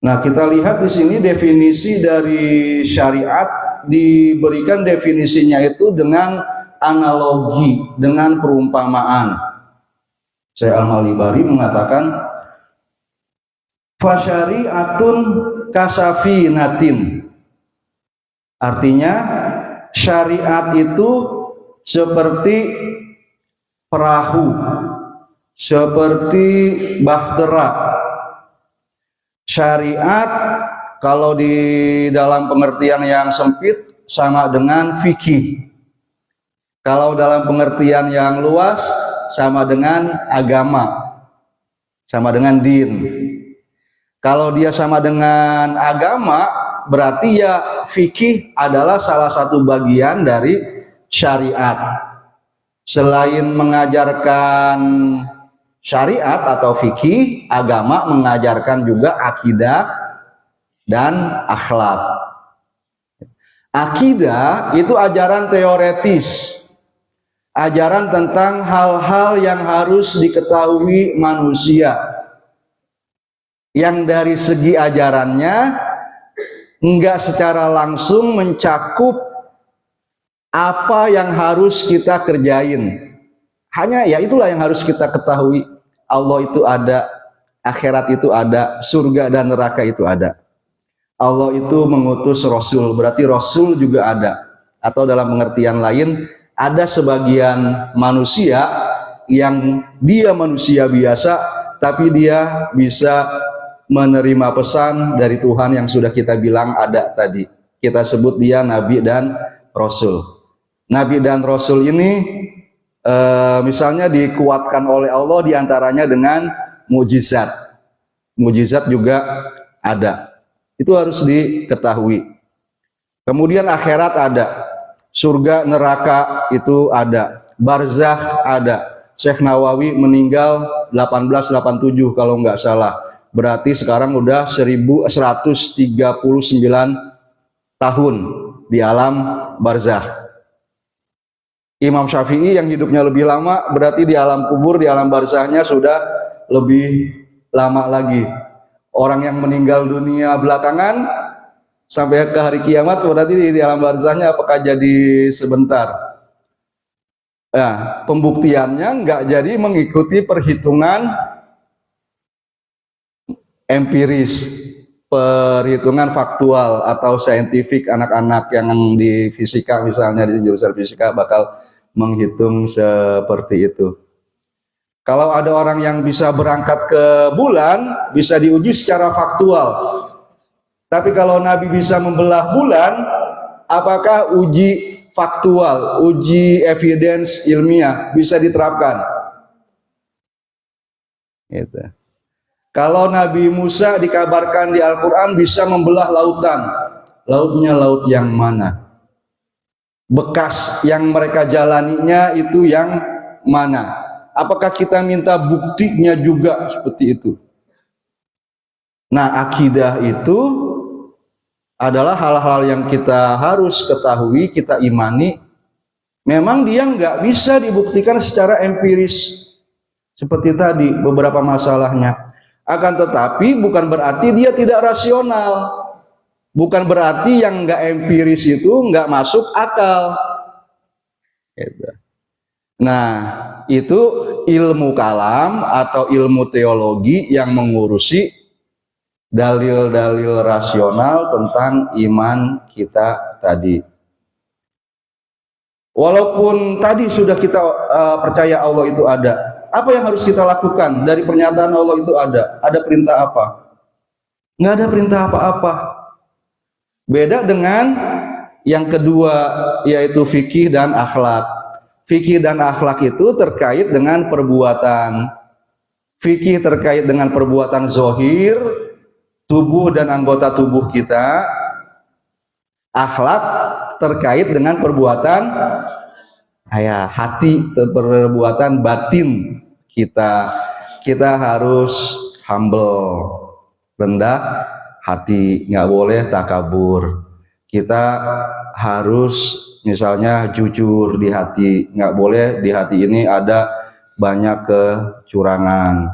Nah, kita lihat di sini definisi dari syariat, diberikan definisinya itu dengan analogi, dengan perumpamaan. Syekh Al-Malibari mengatakan, fasyari'atun kasafinatin. Artinya syariat itu seperti perahu, seperti bahtera. Syariat kalau di dalam pengertian yang sempit sama dengan fikih. Kalau dalam pengertian yang luas sama dengan agama, sama dengan din. Kalau dia sama dengan agama, berarti ya fikih adalah salah satu bagian dari syariat. Selain mengajarkan syariat atau fikih, agama mengajarkan juga akidah dan akhlak. Akidah itu ajaran teoretis, ajaran tentang hal-hal yang harus diketahui manusia, yang dari segi ajarannya enggak secara langsung mencakup apa yang harus kita kerjain. Hanya ya itulah yang harus kita ketahui. Allah itu ada, akhirat itu ada, surga dan neraka itu ada. Allah itu mengutus Rasul, berarti Rasul juga ada. Atau dalam pengertian lain, ada sebagian manusia yang dia manusia biasa, tapi dia bisa menerima pesan dari Tuhan yang sudah kita bilang ada tadi. Kita sebut dia Nabi dan Rasul. Nabi dan Rasul ini misalnya dikuatkan oleh Allah diantaranya dengan mukjizat. Mukjizat juga ada. Itu harus diketahui. Kemudian akhirat ada. Surga, neraka itu ada. Barzakh ada. Syekh Nawawi meninggal 1887 kalau nggak salah. Berarti sekarang udah 1139 tahun di alam barzakh. Imam Syafi'i yang hidupnya lebih lama, berarti di alam kubur, di alam barzakhnya sudah lebih lama lagi. Orang yang meninggal dunia belakangan sampai ke hari kiamat, berarti di alam barzakhnya apakah jadi sebentar? Nah, pembuktiannya nggak jadi mengikuti perhitungan empiris, perhitungan faktual atau saintifik. Anak-anak yang di fisika misalnya, di jurusan fisika bakal menghitung seperti itu. Kalau ada orang yang bisa berangkat ke bulan, bisa diuji secara faktual. Tapi kalau Nabi bisa membelah bulan, apakah uji faktual, uji evidence ilmiah bisa diterapkan? Gitu. Kalau Nabi Musa dikabarkan di Al-Quran bisa membelah lautan, lautnya laut yang mana? Bekas yang mereka jalaninya itu yang mana? Apakah kita minta buktinya juga seperti itu? Nah, akidah itu adalah hal-hal yang kita harus ketahui, kita imani. Memang dia nggak bisa dibuktikan secara empiris. Seperti tadi, beberapa masalahnya. Akan tetapi bukan berarti dia tidak rasional, bukan berarti yang nggak empiris itu nggak masuk akal. Nah, itu ilmu kalam atau ilmu teologi yang mengurusi dalil-dalil rasional tentang iman kita tadi. Walaupun tadi sudah kita percaya Allah itu ada, apa yang harus kita lakukan dari pernyataan Allah itu ada? Ada perintah apa? Nggak ada perintah apa-apa. Beda dengan yang kedua, yaitu fikih dan akhlak. Fikih dan akhlak itu terkait dengan perbuatan. Fikih terkait dengan perbuatan zohir, tubuh dan anggota tubuh kita. Akhlak terkait dengan perbuatan hati, perbuatan batin kita. Kita harus humble, rendah hati, nggak boleh takabur. Kita harus misalnya jujur di hati, nggak boleh di hati ini ada banyak kecurangan.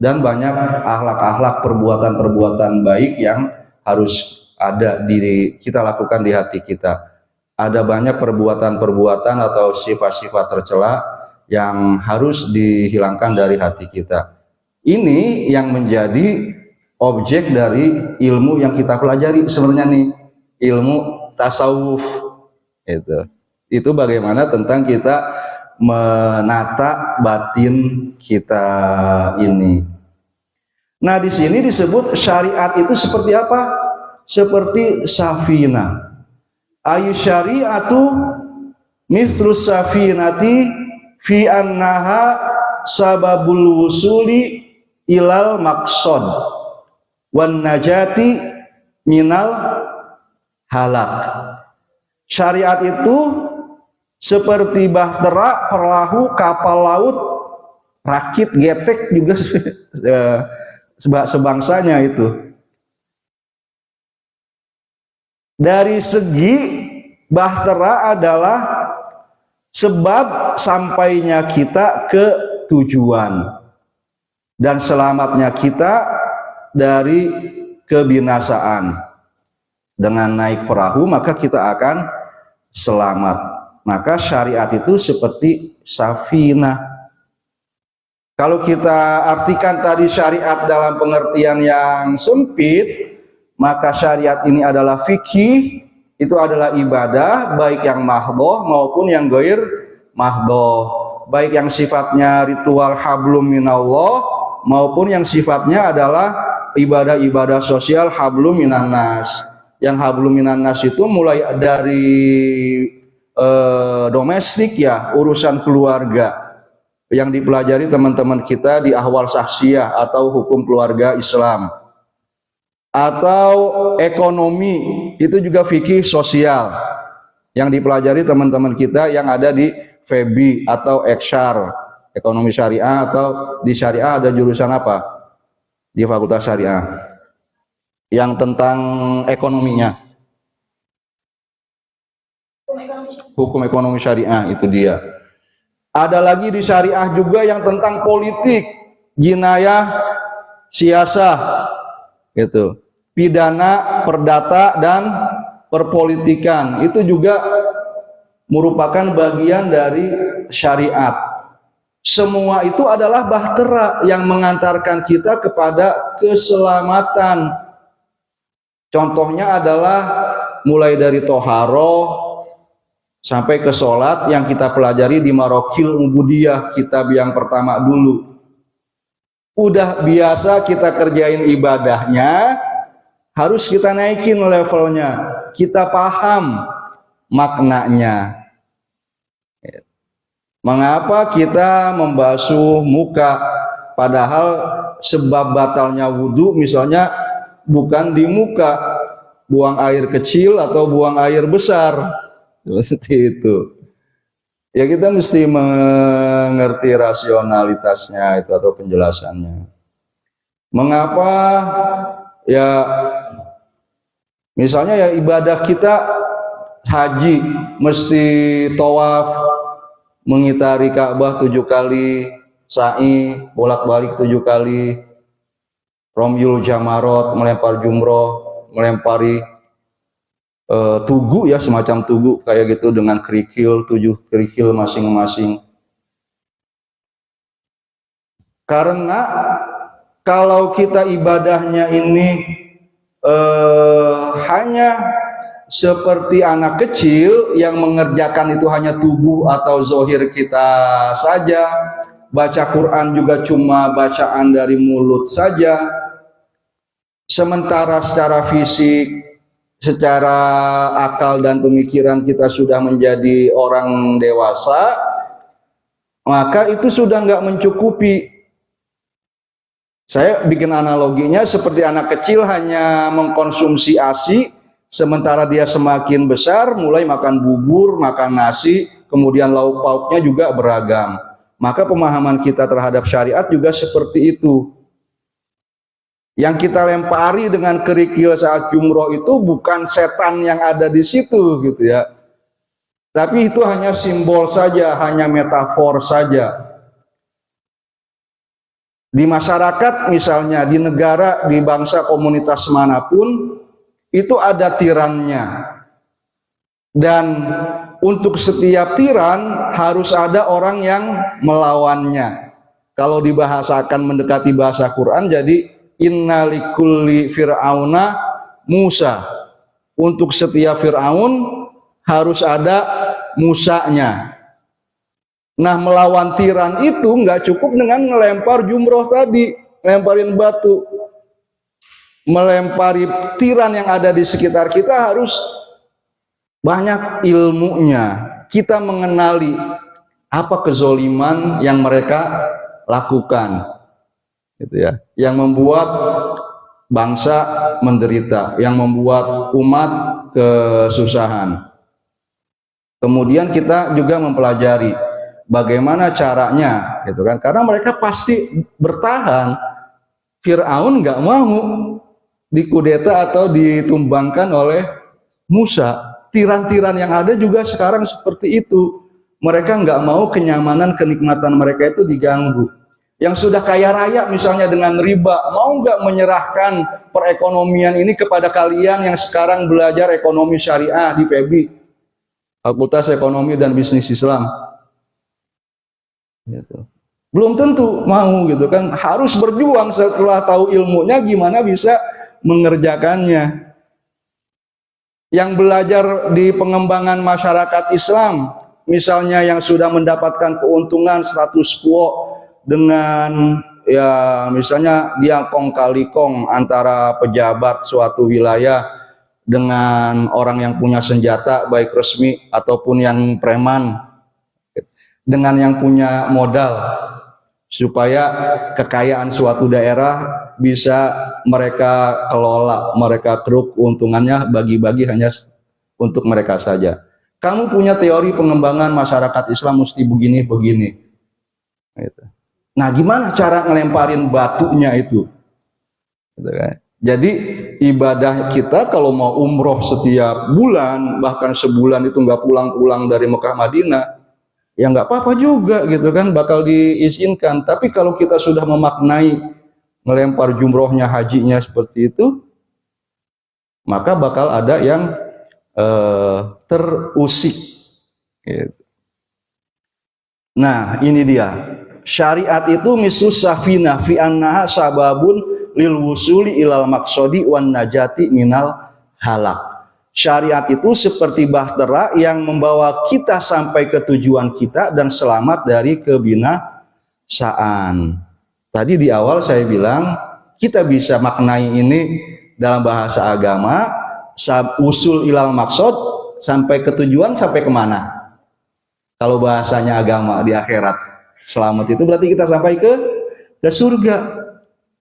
dan banyak akhlak-akhlak, perbuatan-perbuatan baik yang harus ada kita lakukan di hati kita. Ada banyak perbuatan-perbuatan atau sifat-sifat tercela yang harus dihilangkan dari hati kita. Ini yang menjadi objek dari ilmu yang kita pelajari sebenarnya nih, ilmu tasawuf. Itu bagaimana tentang kita menata batin kita ini. Nah, di sini disebut syariat itu seperti apa? Seperti safina. Ayu syariatu mislus safinati fi annaha sababul wusuli ilal maqsad wan najati minal halak. Syariat itu seperti bahtera, perahu, kapal laut, rakit, getek juga sebangsanya itu. Dari segi bahtera adalah sebab sampainya kita ke tujuan dan selamatnya kita dari kebinasaan. Dengan naik perahu maka kita akan selamat. Maka syariat itu seperti safinah. Kalau kita artikan tadi syariat dalam pengertian yang sempit, maka syariat ini adalah fikih, itu adalah ibadah, baik yang mahdhoh maupun yang ghair mahdhoh, baik yang sifatnya ritual hablum minallah maupun yang sifatnya adalah ibadah-ibadah sosial hablum minannas. Yang hablum minannas itu mulai dari domestik ya, urusan keluarga yang dipelajari teman-teman kita di ahwal sahsiyah atau hukum keluarga Islam, atau ekonomi, itu juga fikih sosial yang dipelajari teman-teman kita yang ada di FEBI atau Eksyar, ekonomi syariah, atau di syariah ada jurusan apa di fakultas syariah yang tentang ekonominya, hukum ekonomi syariah, itu dia. Ada lagi di syariah juga yang tentang politik, jinayah, siasah, gitu, pidana, perdata, dan perpolitikan, itu juga merupakan bagian dari syariat. Semua itu adalah bahtera yang mengantarkan kita kepada keselamatan. Contohnya adalah mulai dari toharoh sampai ke sholat yang kita pelajari di Marokil Ubudiyah, kitab yang pertama dulu. Udah biasa kita kerjain ibadahnya, harus kita naikin levelnya, kita paham maknanya. Mengapa kita membasuh muka, padahal sebab batalnya wudhu misalnya bukan di muka, buang air kecil atau buang air besar, seperti itu. Ya kita mesti mengerti rasionalitasnya itu atau penjelasannya. Mengapa ya misalnya ya ibadah kita haji mesti tawaf, mengitari Ka'bah 7 kali, sa'i bolak-balik 7 kali, romyul jamarot, melempar jumroh, melempari tugu ya, semacam tugu kayak gitu dengan kerikil, 7 kerikil masing-masing. Karena kalau kita ibadahnya ini hanya seperti anak kecil yang mengerjakan itu hanya tubuh atau zohir kita saja, baca Quran juga cuma bacaan dari mulut saja, sementara secara fisik, secara akal dan pemikiran kita sudah menjadi orang dewasa, maka itu sudah nggak mencukupi. Saya bikin analoginya seperti anak kecil hanya mengkonsumsi ASI, sementara dia semakin besar mulai makan bubur, makan nasi, kemudian lauk pauknya juga beragam. Maka pemahaman kita terhadap syariat juga seperti itu. Yang kita lempari dengan kerikil saat jumroh itu bukan setan yang ada di situ gitu ya. Tapi itu hanya simbol saja, hanya metafor saja. Di masyarakat misalnya, di negara, di bangsa, komunitas manapun, itu ada tirannya. Dan untuk setiap tiran harus ada orang yang melawannya. Kalau dibahasakan mendekati bahasa Quran, jadi inna likulli fir'auna Musa. Untuk setiap Fir'aun harus ada Musanya. Nah, melawan tiran itu nggak cukup dengan melempar jumroh tadi, lemparin batu. Melempari tiran yang ada di sekitar kita harus banyak ilmunya. Kita mengenali apa kezoliman yang mereka lakukan, gitu ya, yang membuat bangsa menderita, yang membuat umat kesusahan. Kemudian kita juga mempelajari bagaimana caranya, gitu kan? Karena mereka pasti bertahan. Fir'aun nggak mau dikudeta atau ditumbangkan oleh Musa. Tiran-tiran yang ada juga sekarang seperti itu. Mereka nggak mau kenyamanan, kenikmatan mereka itu diganggu. Yang sudah kaya raya misalnya dengan riba, mau nggak menyerahkan perekonomian ini kepada kalian yang sekarang belajar ekonomi syariah di FEBI, Fakultas Ekonomi dan Bisnis Islam? Gitu. Belum tentu mau, gitu kan. Harus berjuang setelah tahu ilmunya gimana bisa mengerjakannya. Yang belajar di pengembangan masyarakat Islam, misalnya yang sudah mendapatkan keuntungan status quo dengan ya misalnya dia kong kali kong antara pejabat suatu wilayah dengan orang yang punya senjata baik resmi ataupun yang preman, dengan yang punya modal, supaya kekayaan suatu daerah bisa mereka kelola, mereka keruk keuntungannya, bagi-bagi hanya untuk mereka saja. Kamu punya teori pengembangan masyarakat Islam mesti begini-begini. Gitu. Nah, gimana cara ngelemparin batunya itu? Gitu kan? Jadi ibadah kita kalau mau umroh setiap bulan, bahkan sebulan itu nggak pulang-pulang dari Mekah Madinah, ya nggak apa-apa juga, gitu kan, bakal diizinkan. Tapi kalau kita sudah memaknai melempar jumrohnya, hajinya seperti itu, maka bakal ada yang terusik. Gitu. Nah, ini dia. Syariat itu misus safinah fi annaha sababun lil wusuli ilal maksodi wan najati minal halak. Syariat itu seperti bahtera yang membawa kita sampai ke tujuan kita dan selamat dari kebinasaan. Tadi di awal saya bilang kita bisa maknai ini dalam bahasa agama, usul ilal maksod, sampai ke tujuan, sampai kemana? Kalau bahasanya agama di akhirat, selamat itu berarti kita sampai ke surga,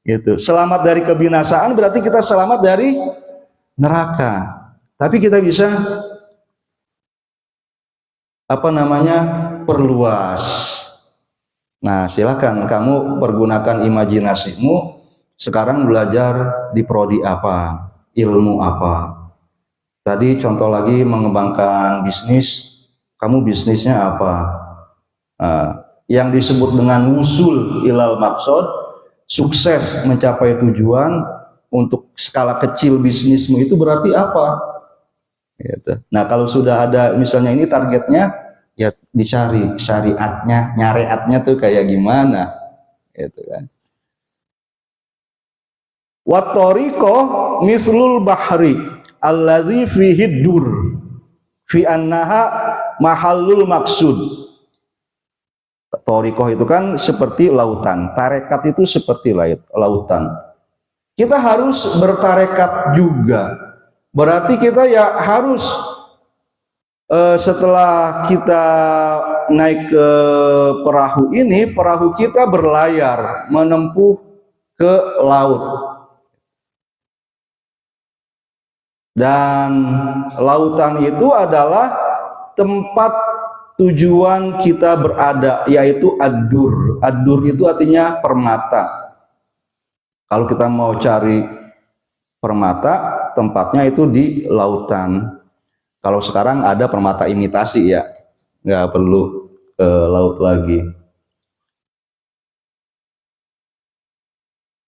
gitu. Selamat dari kebinasaan berarti kita selamat dari neraka. Tapi kita bisa perluas. Nah, silakan kamu pergunakan imajinasimu. Sekarang belajar di prodi apa, ilmu apa. Tadi contoh lagi mengembangkan bisnis. Kamu bisnisnya apa? Nah, yang disebut dengan wusul ilal maksud, sukses mencapai tujuan untuk skala kecil bisnismu itu berarti apa? Gitu. Nah, kalau sudah ada misalnya ini targetnya, ya dicari syariatnya, nyariatnya tuh kayak gimana, gitu kan. Wa tariqo mislul bahri allazi fihi dur fi annaha mahallul maksud. Tariqoh itu kan seperti lautan, tarekat itu seperti lautan. Kita harus bertarekat juga. Berarti kita ya harus setelah kita naik ke perahu ini, perahu kita berlayar menempuh ke laut. Dan lautan itu adalah tempat tujuan kita berada, yaitu ad-dur. Ad-dur itu artinya permata. Kalau kita mau cari permata, tempatnya itu di lautan. Kalau sekarang ada permata imitasi ya, nggak perlu ke laut lagi.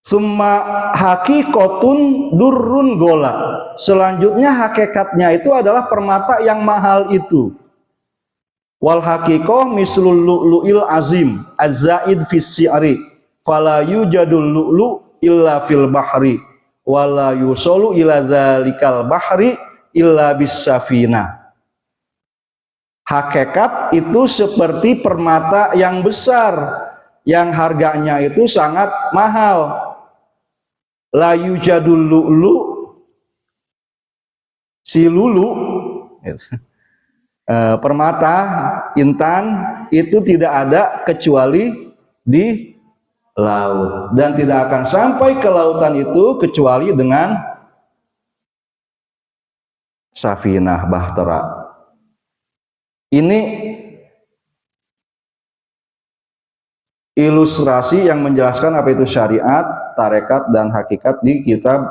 Summa hakikotun durrun gola. Selanjutnya hakikatnya itu adalah permata yang mahal itu. Wal hakikoh mislul lu'lu'il azim az-zaid fis si'ri fala yujadul lu'lu' illa fil bahri wala yusolu ila dzalikal bahri illa bis safinah. Hakikat itu seperti permata yang besar yang harganya itu sangat mahal. La yujadul lu'lu, si lulu permata intan itu tidak ada kecuali di laut dan tidak akan sampai ke lautan itu kecuali dengan safinah bahtera. Ini ilustrasi yang menjelaskan apa itu syariat, tarekat, dan hakikat di kitab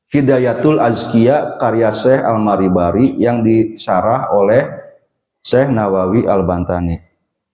Hidayatul Azkiya karya Syekh Al-Maribari yang disyarah oleh Syekh Nawawi Al-Bantani.